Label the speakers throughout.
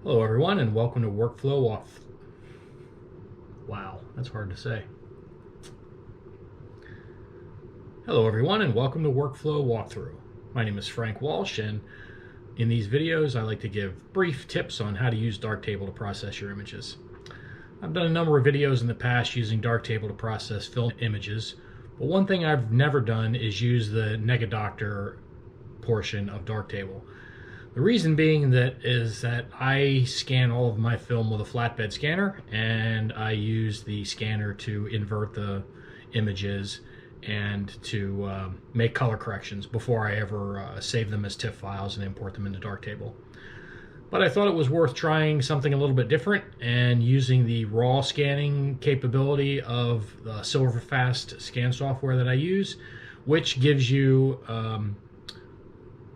Speaker 1: Hello everyone and welcome to Workflow Off. Wow, that's hard to say. Hello everyone and welcome to Workflow Walkthrough. My name is Frank Walsh, and in these videos I like to give brief tips on how to use Darktable to process your images. I've done a number of videos in the past using Darktable to process film images, but one thing I've never done is use the Negadoctor portion of Darktable. The reason being that I scan all of my film with a flatbed scanner, and I use the scanner to invert the images and to make color corrections before I ever save them as TIFF files and import them into Darktable. But I thought it was worth trying something a little bit different and using the raw scanning capability of the Silverfast scan software that I use, which gives you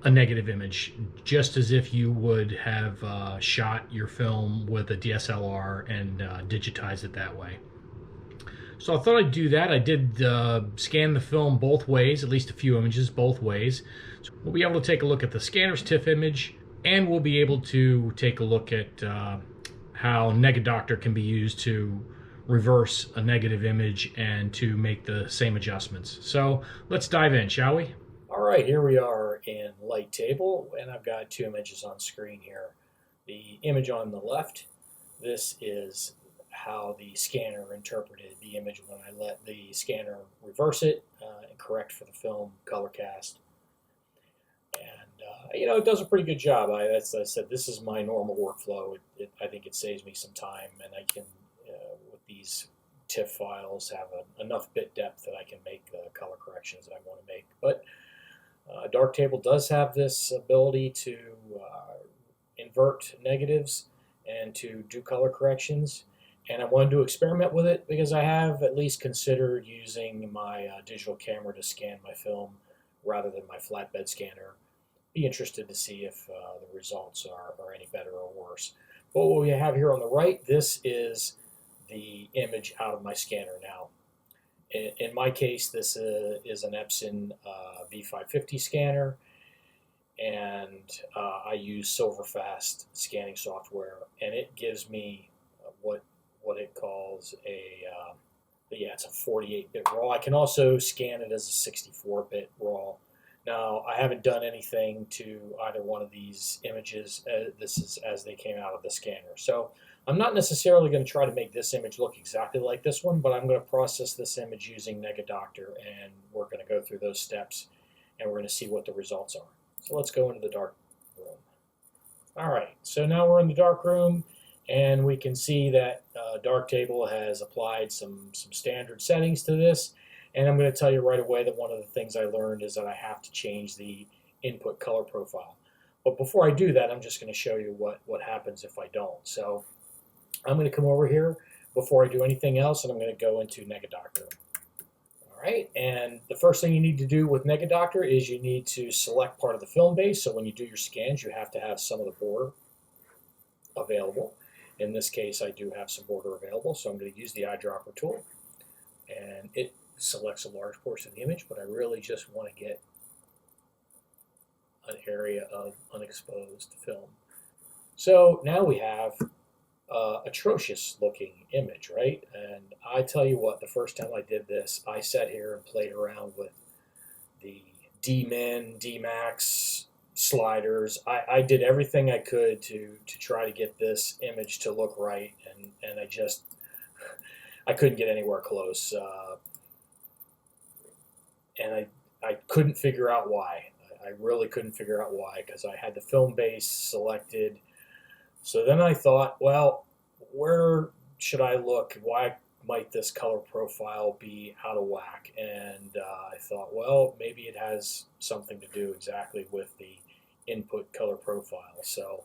Speaker 1: a negative image, just as if you would have shot your film with a DSLR and digitized it that way. So I thought I'd do that. I did scan the film both ways, at least a few images both ways. So we'll be able to take a look at the scanner's TIFF image, and we'll be able to take a look at how Negadoctor can be used to reverse a negative image and to make the same adjustments. So let's dive in, shall we?
Speaker 2: All right, here we are in Light Table, and I've got two images on screen here. The image on the left, this is how the scanner interpreted the image when I let the scanner reverse it and correct for the film color cast. And, it does a pretty good job. As I said, this is my normal workflow. I think it saves me some time, and I can, with these TIFF files, have enough bit depth that I can make the color corrections that I want to make. But Darktable does have this ability to invert negatives and to do color corrections, and I wanted to experiment with it because I have at least considered using my digital camera to scan my film rather than my flatbed scanner. Be interested to see if the results are any better or worse. But what we have here on the right, this is the image out of my scanner now. In my case, this is an Epson V550 scanner, and I use Silverfast scanning software, and it gives me what it calls it's a 48-bit RAW. I can also scan it as a 64-bit RAW. Now, I haven't done anything to either one of these images. This is as they came out of the scanner. So I'm not necessarily going to try to make this image look exactly like this one, but I'm going to process this image using Negadoctor, and we're going to go through those steps, and we're going to see what the results are. So let's go into the dark room. All right, so now we're in the dark room, and we can see that Darktable has applied some standard settings to this. And I'm going to tell you right away that one of the things I learned is that I have to change the input color profile. But before I do that, I'm just going to show you what happens if I don't. So I'm going to come over here before I do anything else, and I'm going to go into Negadoctor. All right, and the first thing you need to do with Negadoctor is you need to select part of the film base. So when you do your scans, you have to have some of the border available. In this case, I do have some border available, so I'm going to use the eyedropper tool, and it selects a large portion of the image, but I really just want to get an area of unexposed film. So now we have atrocious looking image, right? And I tell you what, the first time I did this, I sat here and played around with the D-min, D-max sliders. I did everything I could to try to get this image to look right, and I couldn't get anywhere close. And I couldn't figure out why. I really couldn't figure out why, because I had the film base selected. So then I thought, well, where should I look? Why might this color profile be out of whack? And I thought, well, maybe it has something to do exactly with the input color profile. So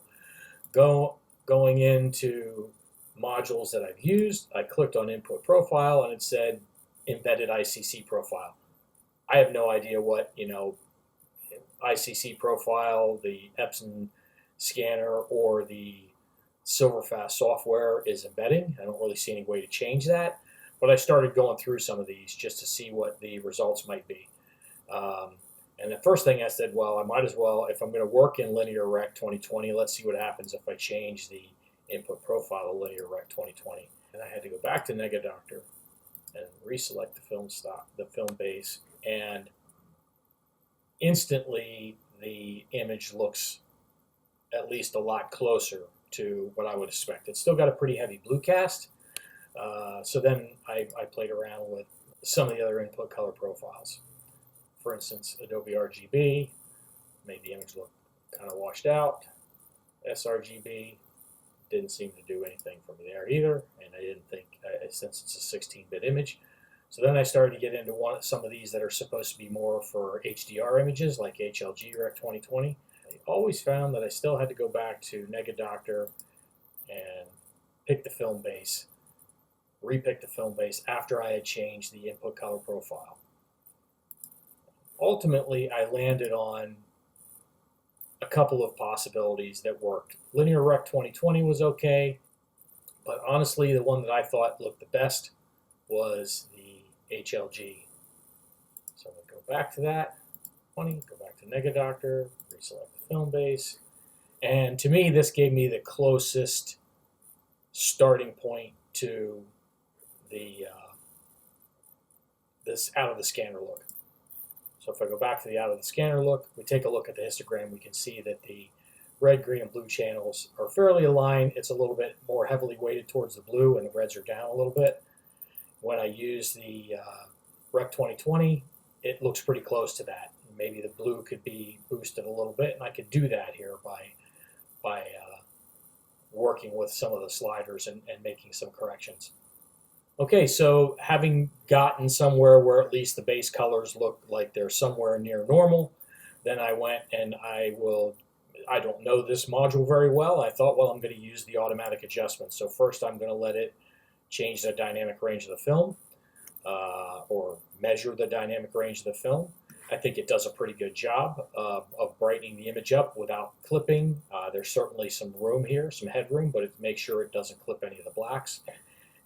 Speaker 2: going into modules that I've used, I clicked on input profile, and it said embedded Icc profile. I have no idea what, Icc Profile, the Epson scanner, or the Silverfast software is embedding. I don't really see any way to change that, but I started going through some of these just to see what the results might be. And the first thing I said, well, I might as well, if I'm going to work in Linear Rec 2020, let's see what happens if I change the input profile of Linear Rec 2020. And I had to go back to Negadoctor and reselect the film stock, the film base, and instantly the image looks at least a lot closer to what I would expect. It's still got a pretty heavy blue cast. So then I played around with some of the other input color profiles. For instance, Adobe RGB made the image look kind of washed out. sRGB didn't seem to do anything for me there either, and I didn't think, since it's a 16-bit image. So then I started to get into some of these that are supposed to be more for HDR images, like HLG Rec 2020. I always found that I still had to go back to Negadoctor and pick the film base, repick the film base after I had changed the input color profile. Ultimately, I landed on a couple of possibilities that worked. Linear Rec 2020 was okay, but honestly, the one that I thought looked the best was the HLG. So I'm going to go back to that, go back to Negadoctor, reselect the film base, and to me, this gave me the closest starting point to the this out of the scanner look. So if I go back to the out of the scanner look, we take a look at the histogram, we can see that the red, green, and blue channels are fairly aligned. It's a little bit more heavily weighted towards the blue, and the reds are down a little bit. When I use the Rec 2020, it looks pretty close to that. Maybe the blue could be boosted a little bit, and I could do that here by working with some of the sliders and making some corrections. Okay, so having gotten somewhere where at least the base colors look like they're somewhere near normal, then I went and I don't know this module very well. I thought, well, I'm going to use the automatic adjustment. So first I'm going to let it change the dynamic range of the film or measure the dynamic range of the film. I think it does a pretty good job of brightening the image up without clipping. There's certainly some room here, some headroom, but it makes sure it doesn't clip any of the blacks.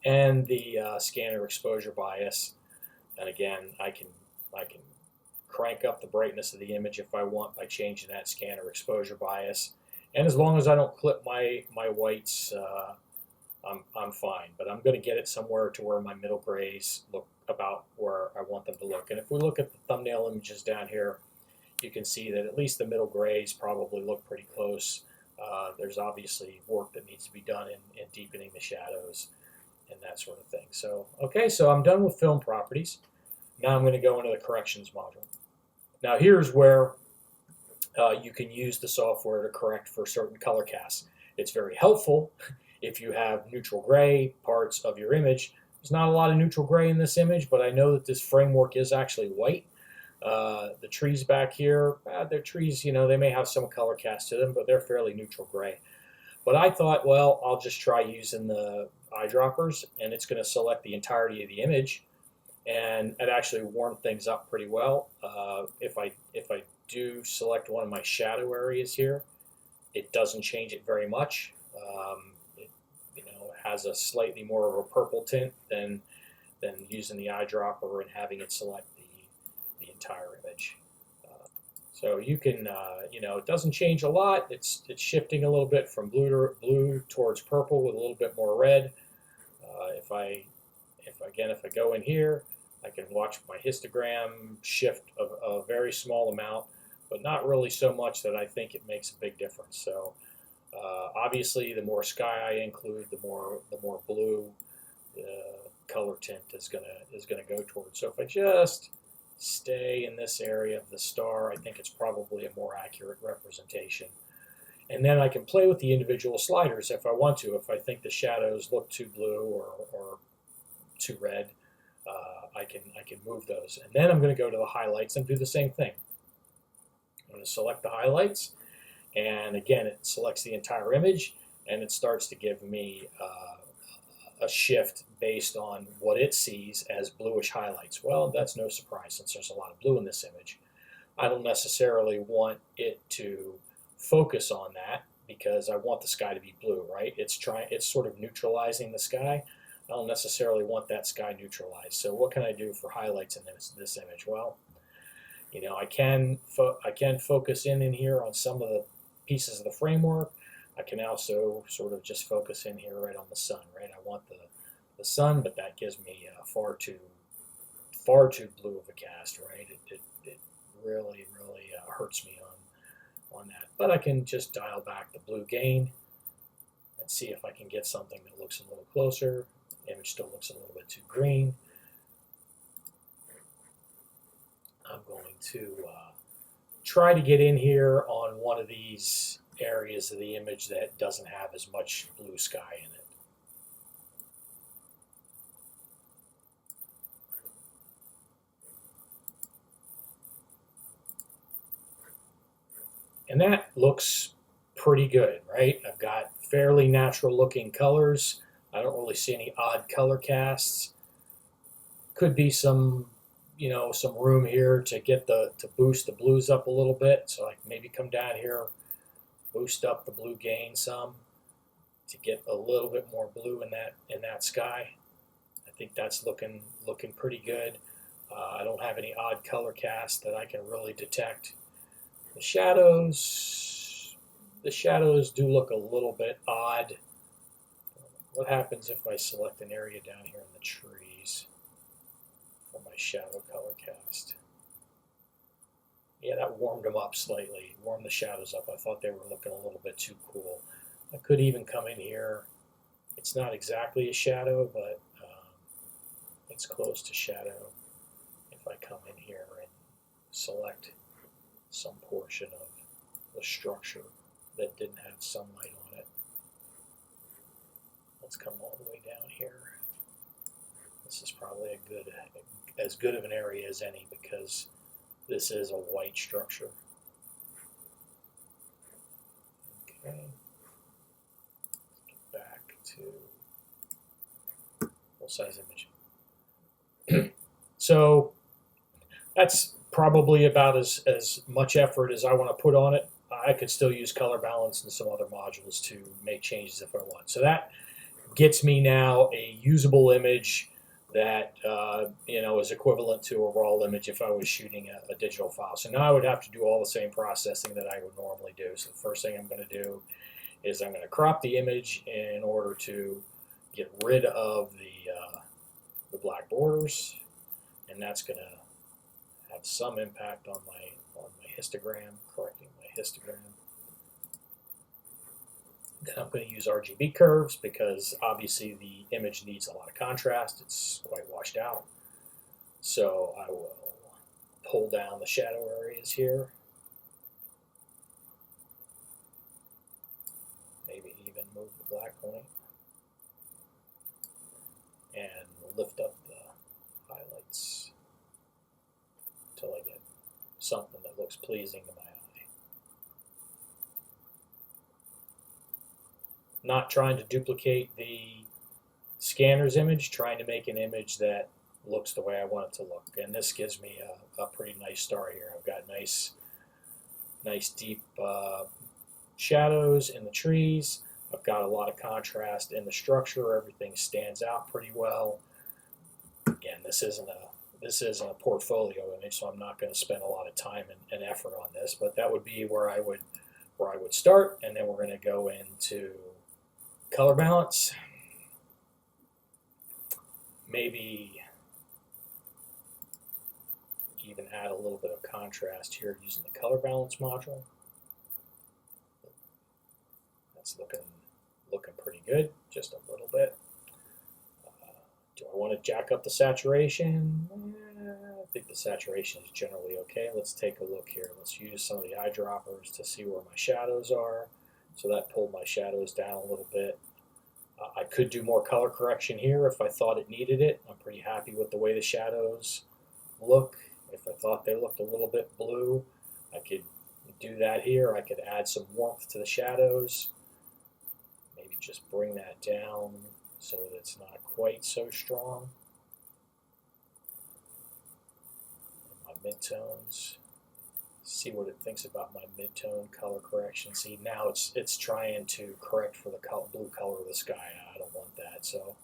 Speaker 2: And the scanner exposure bias, and again, I can crank up the brightness of the image if I want by changing that scanner exposure bias. And as long as I don't clip my whites, I'm fine. But I'm going to get it somewhere to where my middle grays look about where I want them to look. And if we look at the thumbnail images down here, you can see that at least the middle grays probably look pretty close. There's obviously work that needs to be done in deepening the shadows and that sort of thing. So, okay, so I'm done with film properties. Now I'm going to go into the corrections module. Now here's where you can use the software to correct for certain color casts. It's very helpful if you have neutral gray parts of your image. There's not a lot of neutral gray in this image, but I know that this framework is actually white. The trees back here, they're trees, you know, they may have some color cast to them, but they're fairly neutral gray. But I thought, well, I'll just try using the eyedroppers, and it's going to select the entirety of the image, and it actually warmed things up pretty well. If I do select one of my shadow areas here, it doesn't change it very much. It has a slightly more of a purple tint than using the eyedropper and having it select the entire image. So you can, it doesn't change a lot. It's shifting a little bit from blue towards purple with a little bit more red. If I go in here, I can watch my histogram shift a very small amount, but not really so much that I think it makes a big difference. So obviously, the more sky I include, the more blue the color tint is gonna go towards. So if I just stay in this area of the star, I think it's probably a more accurate representation. And then I can play with the individual sliders if I want to. If I think the shadows look too blue or too red, I can move those. And then I'm going to go to the highlights and do the same thing. I'm going to select the highlights, and again, it selects the entire image, and it starts to give me a shift based on what it sees as bluish highlights. Well, that's no surprise since there's a lot of blue in this image. I don't necessarily want it to focus on that because I want the sky to be blue, right? It's sort of neutralizing the sky. I don't necessarily want that sky neutralized. So what can I do for highlights in this image? Well, You know, I can focus in here on some of the pieces of the framework. I can also sort of just focus in here right on the sun, right? I want the sun, but that gives me far too blue of a cast, right? It really hurts me on that. But I can just dial back the blue gain and see if I can get something that looks a little closer. The image still looks a little bit too green. I'm going to try to get in here on one of these areas of the image that doesn't have as much blue sky in it. And that looks pretty good, right? I've got fairly natural looking colors. I don't really see any odd color casts. Could be some, you know, some room here to get to boost the blues up a little bit. So I can maybe come down here, boost up the blue gain some to get a little bit more blue in that sky. I think that's looking pretty good. I don't have any odd color cast that I can really detect. The shadows do look a little bit odd. What happens if I select an area down here in the trees for my shadow color cast? Yeah, that warmed them up slightly, warmed the shadows up. I thought they were looking a little bit too cool. I could even come in here. It's not exactly a shadow, but it's close to shadow. If I come in here and select some portion of the structure that didn't have sunlight on it. Let's come all the way down here. This is probably as good of an area as any because this is a white structure. Okay. Let's get back to full size image. So that's probably about as much effort as I want to put on it. I could still use color balance and some other modules to make changes if I want. So that gets me now a usable image that you know, is equivalent to a raw image if I was shooting a digital file. So now I would have to do all the same processing that I would normally do. So the first thing I'm going to do is I'm going to crop the image in order to get rid of the black borders, and that's going to have some impact on my histogram, correcting my histogram. Then I'm going to use RGB curves because obviously the image needs a lot of contrast. It's quite washed out. So I will pull down the shadow areas here. Maybe even move the black point. And lift up the highlights until I get something that looks pleasing to my eye. Not trying to duplicate the scanner's image, trying to make an image that looks the way I want it to look. And this gives me a pretty nice start here. I've got nice deep shadows in the trees. I've got a lot of contrast in the structure. Everything stands out pretty well. Again, this isn't a portfolio image, so I'm not going to spend a lot of time and effort on this. But that would be where I would start, and then we're going to go into color balance. Maybe even add a little bit of contrast here using the color balance module. That's looking pretty good, just a little bit. Do I want to jack up the saturation? I think the saturation is generally okay. Let's take a look here. Let's use some of the eyedroppers to see where my shadows are. So that pulled my shadows down a little bit. I could do more color correction here if I thought it needed it. I'm pretty happy with the way the shadows look. If I thought they looked a little bit blue, I could do that here. I could add some warmth to the shadows. Maybe just bring that down so that it's not quite so strong. My midtones. See what it thinks about my midtone color correction. See, now it's trying to correct for the blue color of the sky. I don't want that, so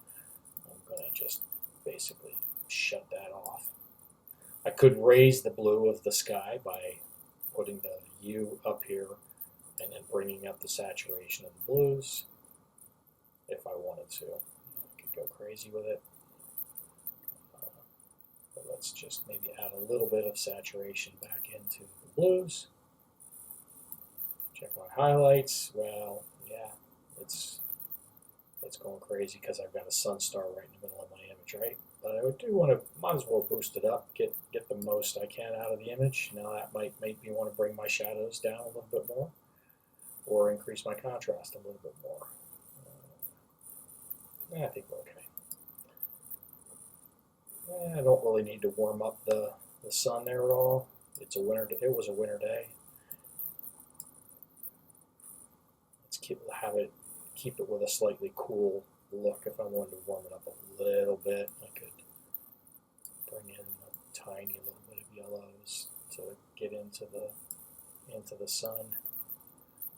Speaker 2: I'm going to just basically shut that off. I could raise the blue of the sky by putting the U up here and then bringing up the saturation of the blues if I wanted to. I could go crazy with it. But let's just maybe add a little bit of saturation back into the blues. Check my highlights. Well, yeah, it's going crazy because I've got a sun star right in the middle of my image, right? But I do want to, might as well boost it up, get the most I can out of the image. Now that might make me want to bring my shadows down a little bit more, or increase my contrast a little bit more. I think we're okay. I don't really need to warm up the sun there at all. It's a winter. It was a winter day. Let's keep it with a slightly cool look. If I wanted to warm it up a little bit, I could bring in a tiny little bit of yellows to get into the sun.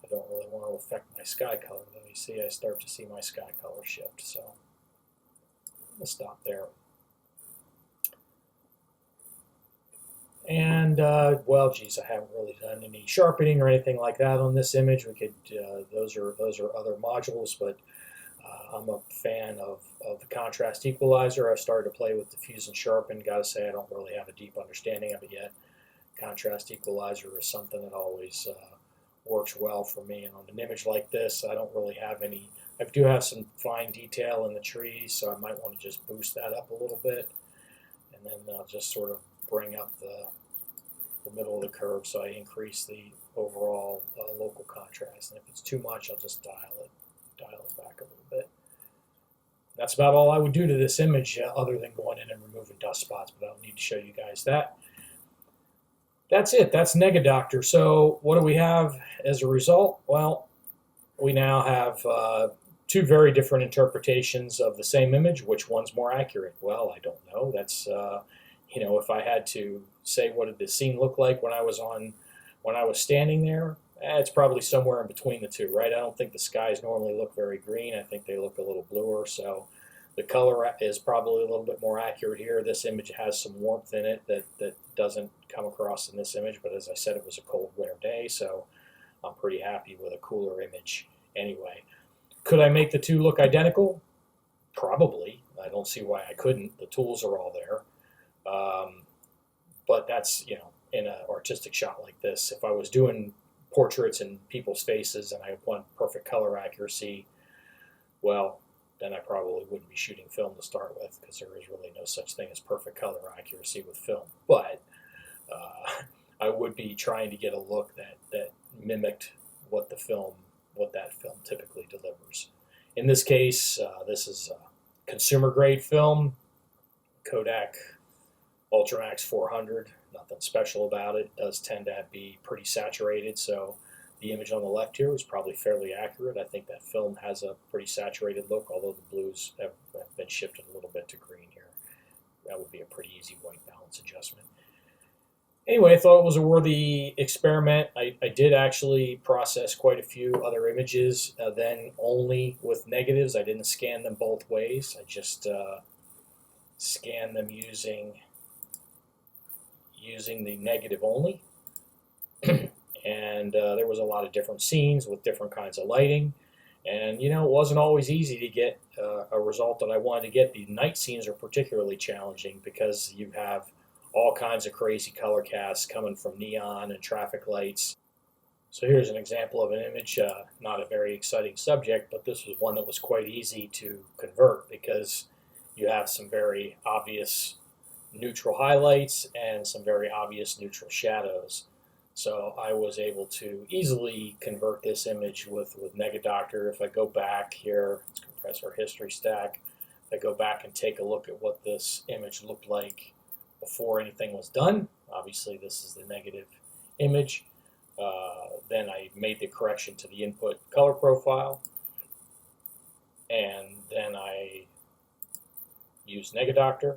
Speaker 2: I don't really want to affect my sky color though. You see, I start to see my sky color shift. So I'm gonna stop there. And well, geez, I haven't really done any sharpening or anything like that on this image. We could those are other modules, but I'm a fan of the contrast equalizer. I've started to play with diffuse and sharpen. Got to say, I don't really have a deep understanding of it yet. Contrast equalizer is something that always works well for me. And on an image like this, I don't really have any. I do have some fine detail in the trees, so I might want to just boost that up a little bit, and then just sort of bring up the middle of the curve so I increase the overall local contrast. And if it's too much, I'll just dial it back a little bit. That's about all I would do to this image other than going in and removing dust spots, but I don't need to show you guys that. That's it. That's Negadoctor. So what do we have as a result? Well, we now have two very different interpretations of the same image. Which one's more accurate? Well, I don't know. That's you know, if I had to say what did the scene look like when I was standing there, it's probably somewhere in between the two, right? I don't think the skies normally look very green. I think they look a little bluer, so the color is probably a little bit more accurate here. This image has some warmth in it that doesn't come across in this image, but as I said, it was a cold winter day, so I'm pretty happy with a cooler image anyway. Could I make the two look identical? Probably. I don't see why I couldn't. The tools are all there. But that's, you know, in an artistic shot like this. If I was doing portraits and people's faces and I want perfect color accuracy, well, then I probably wouldn't be shooting film to start with, because there is really no such thing as perfect color accuracy with film. But I would be trying to get a look that mimicked what that film typically delivers. In this case, this is a consumer grade film, Kodak Ultramax 400, nothing special about it. It does tend to be pretty saturated, so the image on the left here is probably fairly accurate. I think that film has a pretty saturated look, although the blues have been shifted a little bit to green here. That would be a pretty easy white balance adjustment. Anyway, I thought it was a worthy experiment. I did actually process quite a few other images, then only with negatives. I didn't scan them both ways. I just scanned them using the negative only. And there was a lot of different scenes with different kinds of lighting. And, you know, it wasn't always easy to get a result that I wanted to get. The night scenes are particularly challenging because you have all kinds of crazy color casts coming from neon and traffic lights. So here's an example of an image, not a very exciting subject, but this was one that was quite easy to convert because you have some very obvious neutral highlights and some very obvious neutral shadows. So I was able to easily convert this image with Negadoctor. If I go back here, let's compress our history stack. If I go back and take a look at what this image looked like before anything was done, obviously this is the negative image. Then I made the correction to the input color profile, and then I used Negadoctor.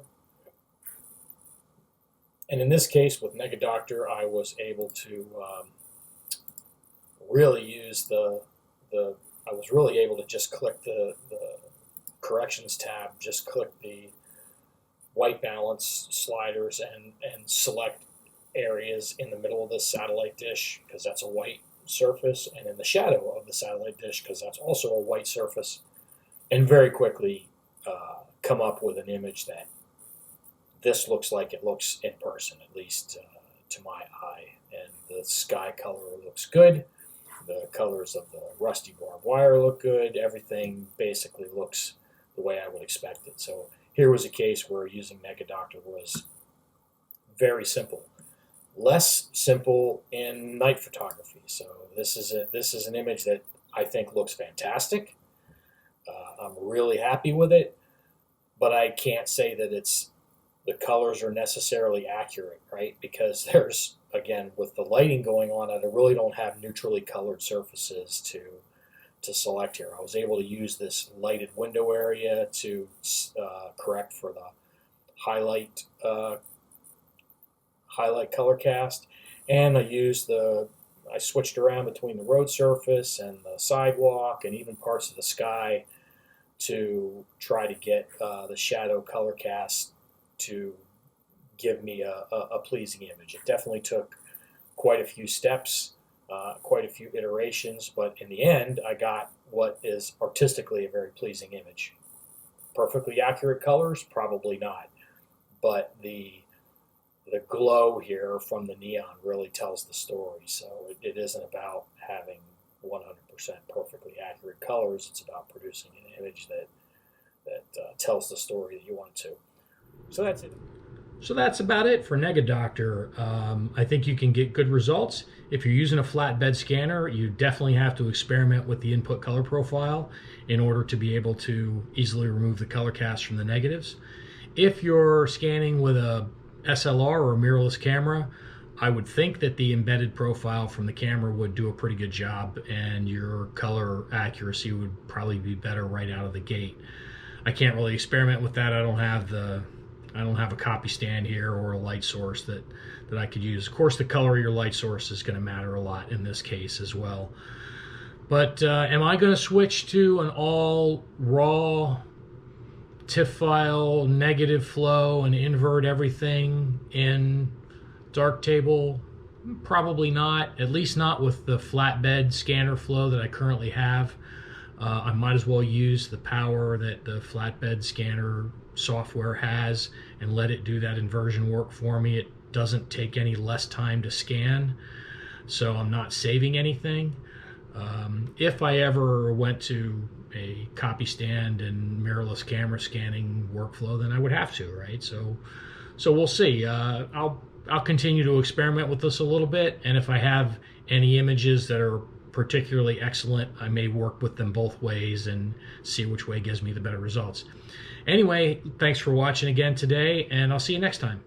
Speaker 2: And in this case, with Negadoctor, I was able to really use I was really able to just click the corrections tab, just click the white balance sliders and select areas in the middle of the satellite dish because that's a white surface, and in the shadow of the satellite dish because that's also a white surface, and very quickly come up with an image that this looks like it looks in person, at least to my eye. And the sky color looks good. The colors of the rusty barbed wire look good. Everything basically looks the way I would expect it. So here was a case where using Negadoctor was very simple. Less simple in night photography. So this is an image that I think looks fantastic. I'm really happy with it, but I can't say that the colors are necessarily accurate, right? Because there's, again, with the lighting going on, I really don't have neutrally colored surfaces to select here. I was able to use this lighted window area to correct for the highlight color cast, and I switched around between the road surface and the sidewalk and even parts of the sky to try to get the shadow color cast to give me a pleasing image. It definitely took quite a few steps, quite a few iterations, but in the end I got what is artistically a very pleasing image. Perfectly accurate colors? Probably not, but the glow here from the neon really tells the story. So it isn't about having 100% perfectly accurate colors. It's about producing an image that tells the story that you want it to. So that's it.
Speaker 1: So that's about it for Negadoctor. I think you can get good results. If you're using a flatbed scanner, you definitely have to experiment with the input color profile in order to be able to easily remove the color cast from the negatives. If you're scanning with a SLR or a mirrorless camera, I would think that the embedded profile from the camera would do a pretty good job, and your color accuracy would probably be better right out of the gate. I can't really experiment with that. I don't have a copy stand here or a light source that I could use. Of course, the color of your light source is going to matter a lot in this case as well. But am I going to switch to an all raw TIFF file, negative flow, and invert everything in Darktable? Probably not, at least not with the flatbed scanner flow that I currently have. I might as well use the power that the flatbed scanner software has and let it do that inversion work for me. It doesn't take any less time to scan, so I'm not saving anything. If I ever went to a copy stand and mirrorless camera scanning workflow, then I would have to, right? So we'll see. I'll continue to experiment with this a little bit, and if I have any images that are particularly excellent, I may work with them both ways and see which way gives me the better results. Anyway, thanks for watching again today, and I'll see you next time.